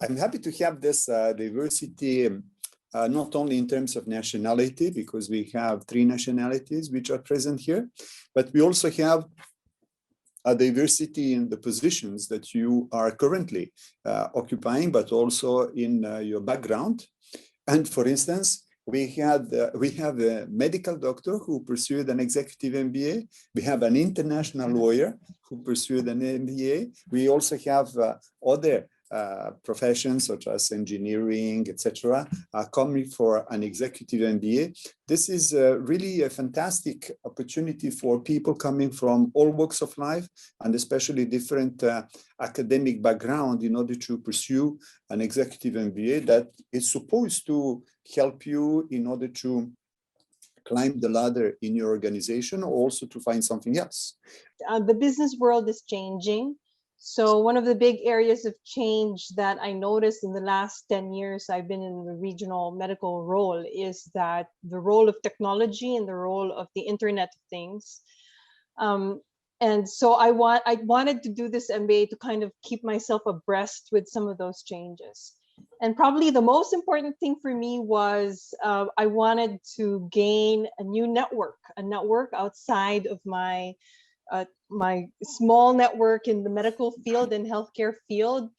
I'm happy to have this diversity, not only in terms of nationality, because we have 3 nationalities which are present here, but we also have a diversity in the positions that you are currently occupying, but also in your background. And for instance, we have a medical doctor who pursued an executive MBA. We have an international lawyer who pursued an MBA. We also have other professions such as engineering, etc., coming for an executive MBA. This is really a fantastic opportunity for people coming from all walks of life and especially different academic background in order to pursue an executive MBA that is supposed to help you in order to climb the ladder in your organization or also to find something else. The business world is changing. So one of the big areas of change that I noticed in the last 10 years I've been in the regional medical role is that the role of technology and the role of the Internet of Things. And so I wanted to do this MBA to kind of keep myself abreast with some of those changes. And probably the most important thing for me was I wanted to gain a new network, a network outside of my small network in the medical field and healthcare field.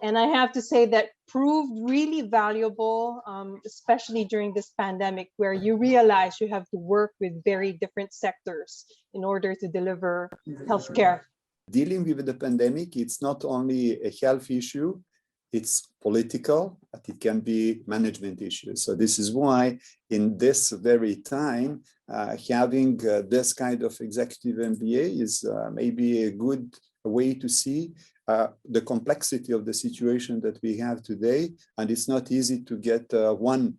And I have to say that proved really valuable, especially during this pandemic, where you realize you have to work with very different sectors in order to deliver healthcare. Dealing with the pandemic, it's not only a health issue, it's political, but it can be management issues. So this is why in this very time, having this kind of executive MBA is maybe a good way to see the complexity of the situation that we have today. And it's not easy to get one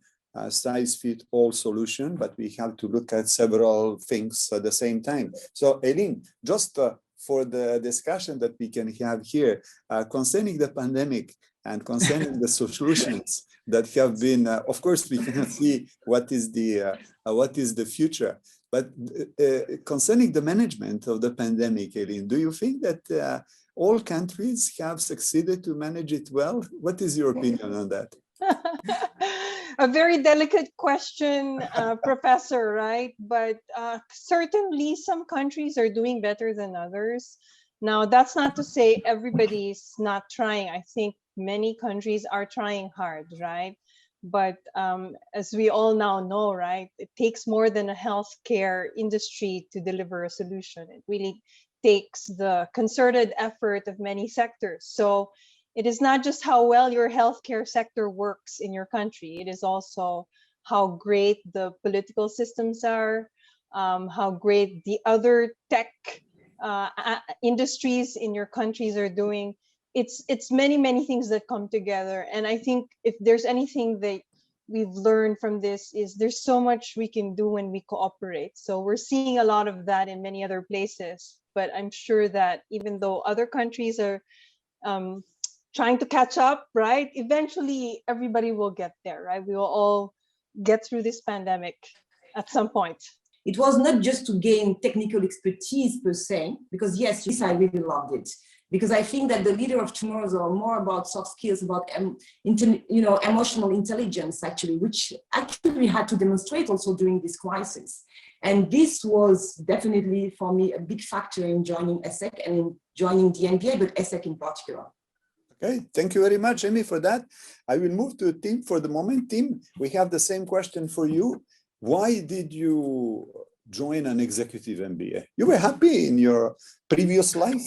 size-fit-all solution, but we have to look at several things at the same time. So Aileen, just for the discussion that we can have here concerning the pandemic and concerning the solutions that have been, of course, we cannot see what is the future. But concerning the management of the pandemic, Aileen, do you think that all countries have succeeded to manage it well? What is your opinion on that? A very delicate question, Professor, right? But certainly some countries are doing better than others. Now, that's not to say everybody's not trying. I think many countries are trying hard, right? But as we all now know, right, it takes more than a healthcare industry to deliver a solution. It really takes the concerted effort of many sectors. So it is not just how well your healthcare sector works in your country. It is also how great the political systems are, how great the other tech industries in your countries are doing. It's many things that come together. And I think if there's anything that we've learned from this is there's so much we can do when we cooperate. So we're seeing a lot of that in many other places. But I'm sure that even though other countries are trying to catch up, right? Eventually, everybody will get there, right? We will all get through this pandemic at some point. It was not just to gain technical expertise per se, because yes, I really loved it. Because I think that the leader of tomorrow are more about soft skills, about emotional intelligence, actually, which actually we had to demonstrate also during this crisis. And this was definitely for me a big factor in joining ESSEC and in joining the MBA, but ESSEC in particular. Okay, thank you very much, Amy, for that. I will move to Tim for the moment. Tim, we have the same question for you. Why did you join an executive MBA? You were happy in your previous life?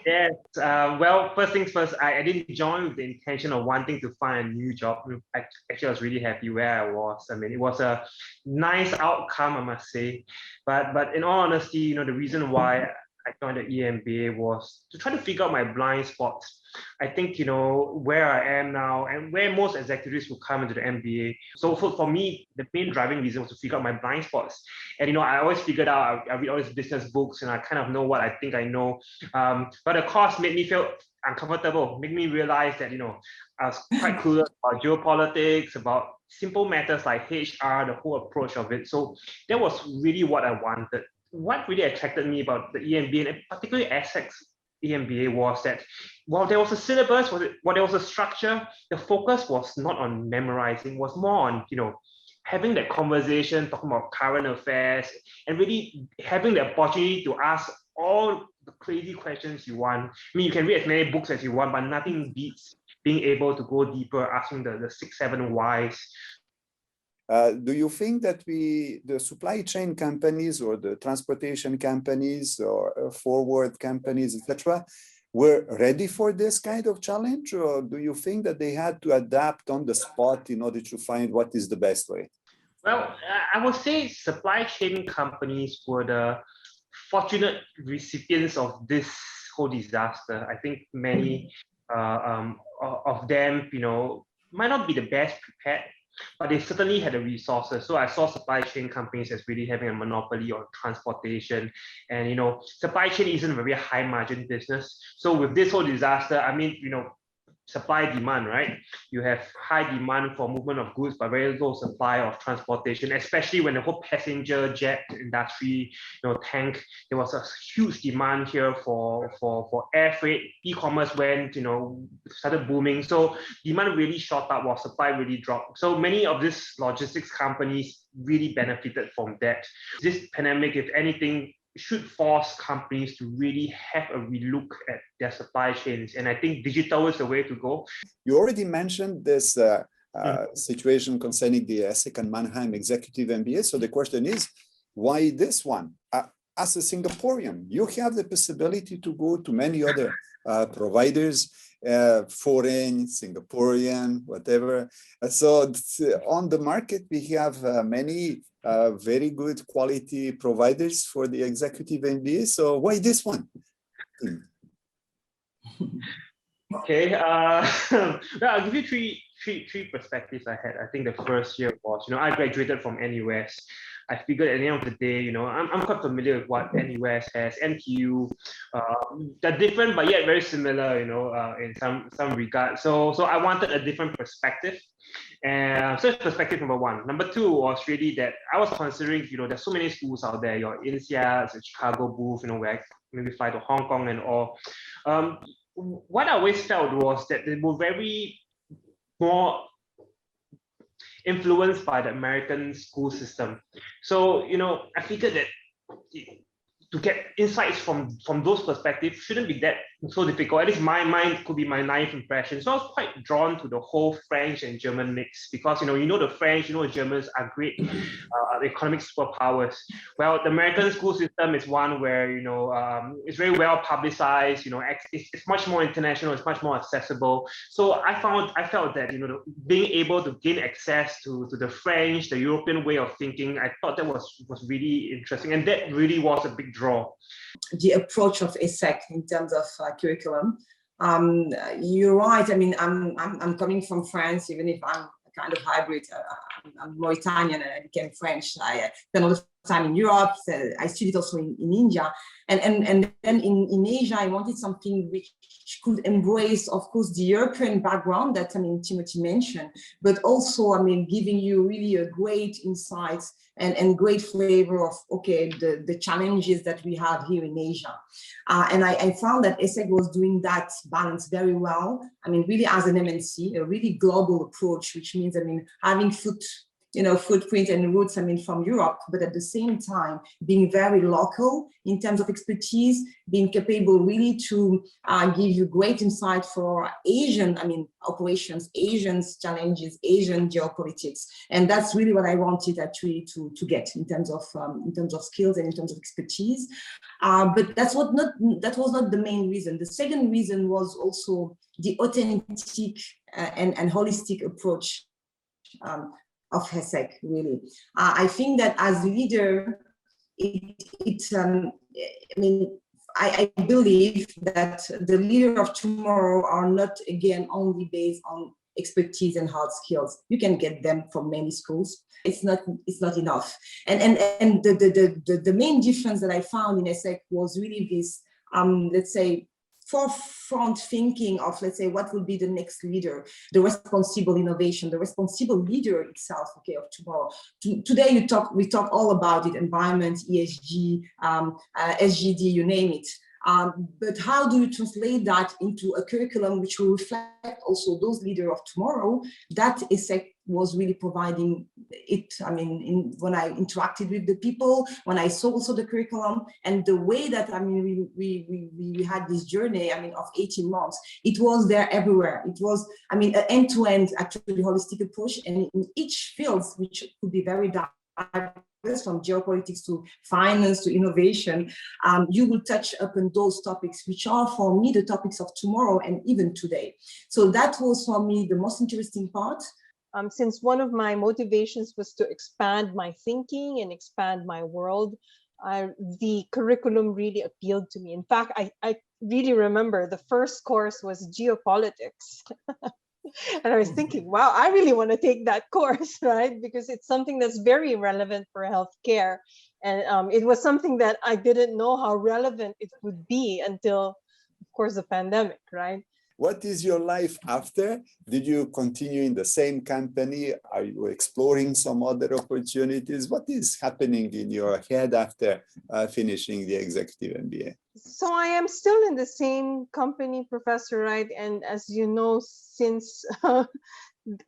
Yes. Well, first things first, I didn't join with the intention of wanting to find a new job. Actually, I was really happy where I was. I mean, it was a nice outcome, I must say. But in all honesty, the reason why I joined the EMBA was to try to figure out my blind spots. I think, where I am now and where most executives will come into the MBA. So for me, the main driving reason was to figure out my blind spots. And, I always figured out, I read all these business books and I kind of know what I think I know. But the course made me feel uncomfortable, made me realize that, I was quite clueless about geopolitics, about simple matters like HR, the whole approach of it. So that was really what I wanted. What really attracted me about the EMBA and particularly ESSEC EMBA was that while there was a syllabus, while there was a structure, the focus was not on memorizing, was more on, you know, having that conversation, talking about current affairs, and really having the opportunity to ask all the crazy questions you want. I mean, you can read as many books as you want, but nothing beats being able to go deeper, asking the 6, 7 whys. Do you think that the supply chain companies or the transportation companies or forward companies, etc., were ready for this kind of challenge, or do you think that they had to adapt on the spot in order to find what is the best way? Well, I would say supply chain companies were the fortunate recipients of this whole disaster. I think many of them, you know, might not be the best prepared, but they certainly had the resources. So I saw supply chain companies as really having a monopoly on transportation. And, you know, supply chain isn't a very high margin business. So with this whole disaster, I mean, you know, supply demand, right? You have high demand for movement of goods, but very low supply of transportation, especially when the whole passenger jet industry, you know, tanked. There was a huge demand here for air freight. E-commerce went, you know, started booming. So demand really shot up while supply really dropped. So many of these logistics companies really benefited from that. This pandemic, if anything, should force companies to really have a relook at their supply chains. And I think digital is the way to go. You already mentioned this situation concerning the ESSEC Mannheim Executive MBA. So the question is, why this one? As a Singaporean, you have the possibility to go to many other providers, foreign, Singaporean, whatever. So on the market, we have many very good quality providers for the executive MBA. So why this one? Okay, well, I'll give you three perspectives I had. I think the first year was, you know, I graduated from NUS. I figured at the end of the day, you know, I'm quite familiar with what NUS has, NTU. They're different, but yet very similar, you know, in some regard. So I wanted a different perspective. And so that's perspective number one. Number two was really that I was considering, you know, there's so many schools out there. Your INSEAD, the Chicago booth, you know, where I maybe fly to Hong Kong and all. What I always felt was that they were very more influenced by the American school system. So, you know, I figured that to get insights from those perspectives shouldn't be that so difficult. At least my mind could be my naive impression. So I was quite drawn to the whole French and German mix because, you know the French, the Germans are great economic superpowers. Well, the American school system is one where, you know, it's very well publicized, you know, it's much more international, it's much more accessible. So I felt that, you know, being able to gain access to the French, the European way of thinking, I thought that was really interesting. And that really was a big draw. The approach of ESSEC in terms of curriculum. You're right. I mean, I'm coming from France, even if I'm a kind of hybrid. I'm Mauritanian and I became French. I spent a lot of time in Europe. I studied also in India. And then in Asia, I wanted something which could embrace, of course, the European background that, I mean, Timothy mentioned, but also, I mean, giving you really a great insight and great flavor of, okay, the challenges that we have here in Asia. And I found that ESSEC was doing that balance very well. I mean, really as an MNC, a really global approach, which means, I mean, having footprint and roots, I mean, from Europe, but at the same time, being very local in terms of expertise, being capable really to give you great insight for Asian, I mean, operations, Asians challenges, Asian geopolitics. And that's really what I wanted actually to get in terms of skills and in terms of expertise. But that was not the main reason. The second reason was also the authentic and holistic approach of ESSEC, really. I think that as a leader, I believe that the leader of tomorrow are not, again, only based on expertise and hard skills. You can get them from many schools. It's not enough. And the main difference that I found in ESSEC was really this, let's say, forefront thinking of, let's say, what will be the next leader, the responsible innovation, the responsible leader itself, okay, of tomorrow. Today we talk all about it, environment, ESG, SGD, you name it. But how do you translate that into a curriculum which will reflect also those leaders of tomorrow? That ESSEC was really providing it. I mean, when I interacted with the people, when I saw also the curriculum and the way that, I mean, we had this journey, I mean, of 18 months, it was there everywhere. It was, I mean, an end-to-end, actually holistic approach, and in each field, which could be very diverse, from geopolitics to finance to innovation, you will touch upon those topics, which are for me the topics of tomorrow and even today. So that was for me the most interesting part. Since one of my motivations was to expand my thinking and expand my world, the curriculum really appealed to me. In fact, I really remember the first course was geopolitics. And I was thinking, wow, I really want to take that course, right? Because it's something that's very relevant for healthcare. And it was something that I didn't know how relevant it would be until, of course, the pandemic, right? What is your life after? Did you continue in the same company? Are you exploring some other opportunities? What is happening in your head after finishing the executive MBA? So I am still in the same company, Professor, right? And as you know, since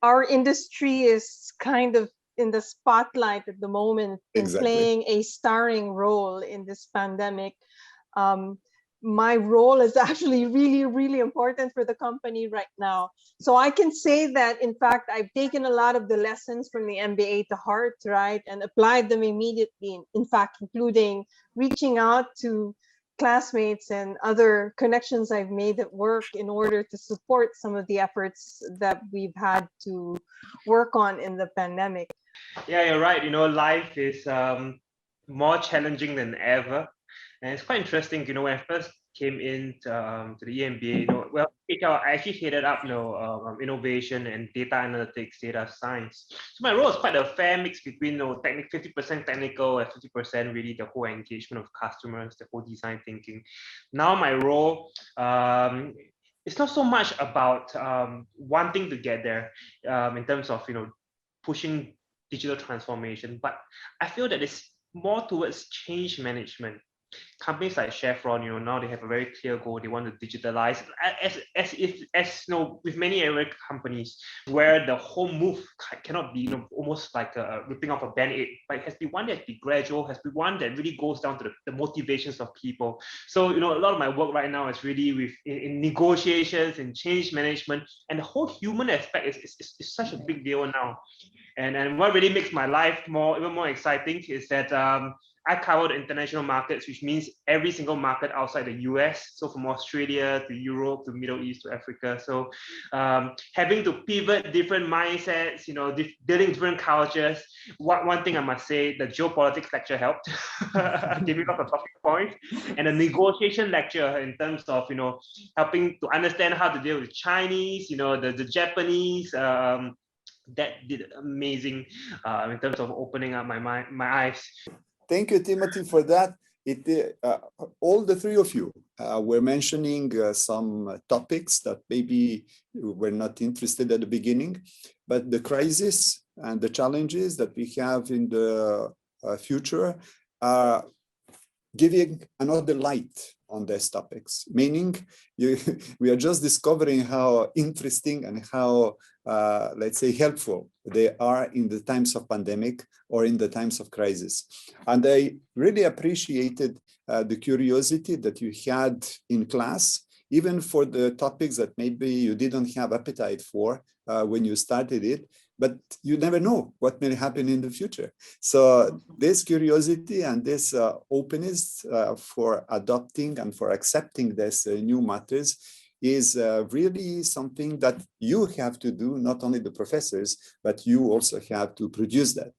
our industry is kind of in the spotlight at the moment and playing a starring role in this pandemic, my role is actually really, really important for the company right now. So I can say that, in fact, I've taken a lot of the lessons from the MBA to heart, right? And applied them immediately, in fact, including reaching out to classmates and other connections I've made at work in order to support some of the efforts that we've had to work on in the pandemic. Yeah, you're right. You know, life is more challenging than ever. And it's quite interesting, you know, when I first came in to the EMBA, you know, well, I actually headed up, you know, innovation and data analytics, data science. So my role is quite a fair mix between, you know, 50% technical and 50% really the whole engagement of customers, the whole design thinking. Now my role, it's not so much about wanting to get there in terms of, you know, pushing digital transformation, but I feel that it's more towards change management. Companies like Chevron, you know, now they have a very clear goal. They want to digitalize, as you know, with many American companies, where the whole move cannot be, you know, almost like ripping off a band-aid, but it has to be one that be gradual, has to be one that really goes down to the motivations of people. So, you know, a lot of my work right now is really with in negotiations and change management, and the whole human aspect is such a big deal now. And what really makes my life even more exciting is that I cover the international markets, which means every single market outside the US. So from Australia to Europe to Middle East to Africa. So having to pivot different mindsets, you know, dealing different cultures. One thing I must say, the geopolitics lecture helped, giving us a topic point, and a negotiation lecture in terms of, you know, helping to understand how to deal with Chinese, you know, the Japanese. That did amazing in terms of opening up my eyes. Thank you, Timothy, for that. All the three of you were mentioning some topics that maybe you were not interested at the beginning, but the crisis and the challenges that we have in the future are giving another light on these topics, meaning we are just discovering how interesting and how, let's say, helpful they are in the times of pandemic or in the times of crisis. And I really appreciated the curiosity that you had in class, even for the topics that maybe you didn't have appetite for when you started it, but you never know what may happen in the future. So this curiosity and this openness for adopting and for accepting this new matters is really something that you have to do, not only the professors, but you also have to produce that.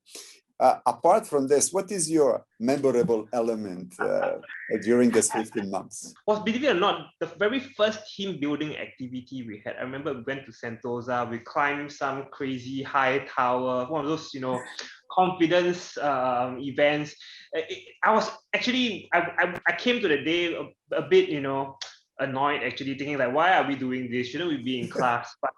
Apart from this, what is your memorable element during this 15 months? Well, believe it or not, the very first team building activity we had, I remember we went to Sentosa, we climbed some crazy high tower, one of those, you know, confidence events. I was actually, I came to the day a bit, you know, annoyed actually, thinking like, why are we doing this? Shouldn't we be in class? But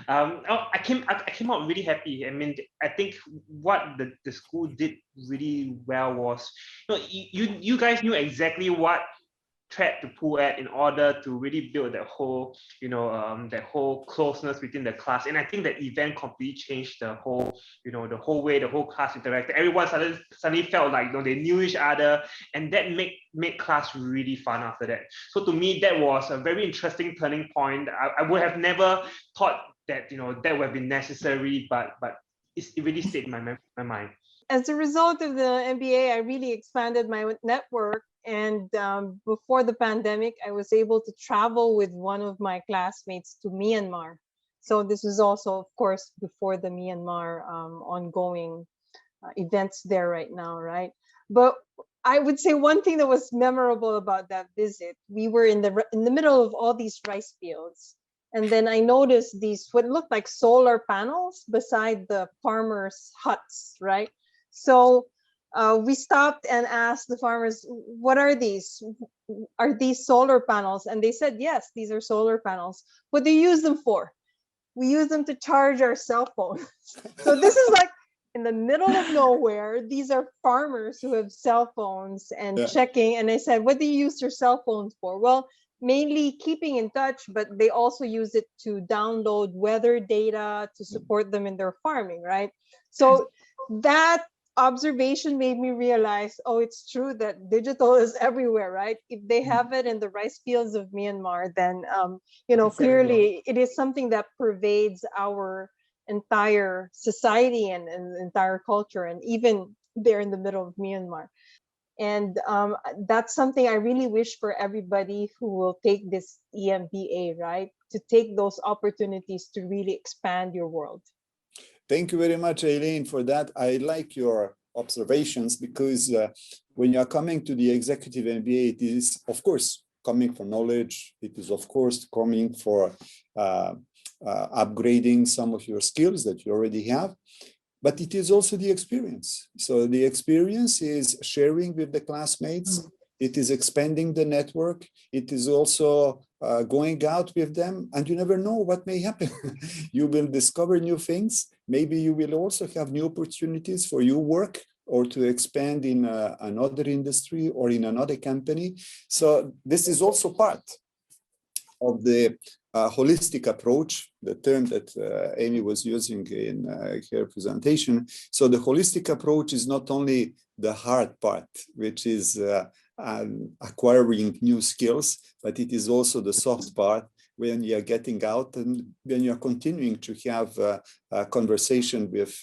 I came out really happy. I mean, I think what the school did really well was, you know, you guys knew exactly what thread to pull at in order to really build that whole, that whole closeness within the class. And I think that event completely changed the whole, the whole way the whole class interacted. Everyone suddenly felt like they knew each other, and that made class really fun after that. So to me, that was a very interesting turning point. I would have never thought that that would have been necessary, but it really stayed in my mind. As a result of the MBA, I really expanded my network. And before the pandemic, I was able to travel with one of my classmates to Myanmar. So this was also, of course, before the Myanmar ongoing events there right now, right? But I would say one thing that was memorable about that visit, we were in the middle of all these rice fields. And then I noticed these, what looked like solar panels beside the farmers' huts, right? So we stopped and asked the farmers, what are these? Are these solar panels? And they said, yes, these are solar panels. What do you use them for? We use them to charge our cell phones. So this is like in the middle of nowhere. These are farmers who have cell phones and checking. And I said, what do you use your cell phones for? Well, mainly keeping in touch, but they also use it to download weather data to support them in their farming, right? So that observation made me realize, oh, it's true that digital is everywhere, right? If they have it in the rice fields of Myanmar, then clearly it is something that pervades our entire society and entire culture, and even there in the middle of Myanmar. And that's something I really wish for everybody who will take this EMBA, right? To take those opportunities to really expand your world. Thank you very much, Aileen, for that. I like your observations, because when you're coming to the executive MBA, it is, of course, coming for knowledge. It is, of course, coming for upgrading some of your skills that you already have. But it is also the experience. So the experience is sharing with the classmates. It is expanding the network. It is also going out with them, and you never know what may happen. You will discover new things. Maybe you will also have new opportunities for your work, or to expand in another industry or in another company. So this is also part of the holistic approach, the term that Amy was using in her presentation. So the holistic approach is not only the hard part, which is acquiring new skills, but it is also the soft part, when you're getting out and when you're continuing to have a conversation with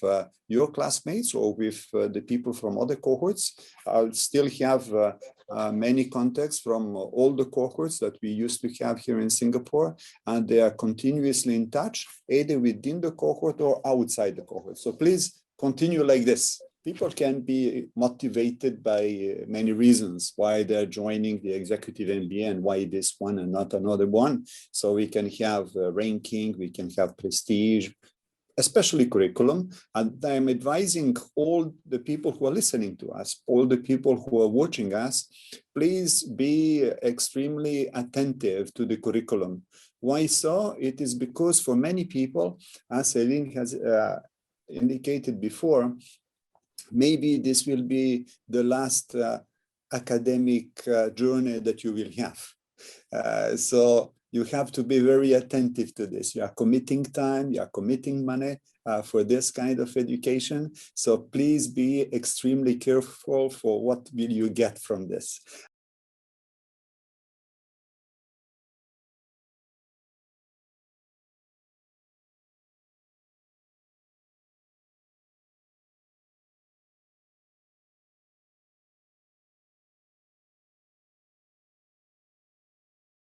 your classmates or with the people from other cohorts. I'll still have many contacts from all the cohorts that we used to have here in Singapore, and they are continuously in touch, either within the cohort or outside the cohort. So please continue like this. People can be motivated by many reasons why they're joining the executive MBA and why this one and not another one. So we can have ranking, we can have prestige, especially curriculum. And I'm advising all the people who are listening to us, all the people who are watching us, please be extremely attentive to the curriculum. Why so? It is because for many people, as Aileen has indicated before, maybe this will be the last academic journey that you will have. So you have to be very attentive to this. You are committing time, you are committing money for this kind of education. So please be extremely careful for what will you get from this.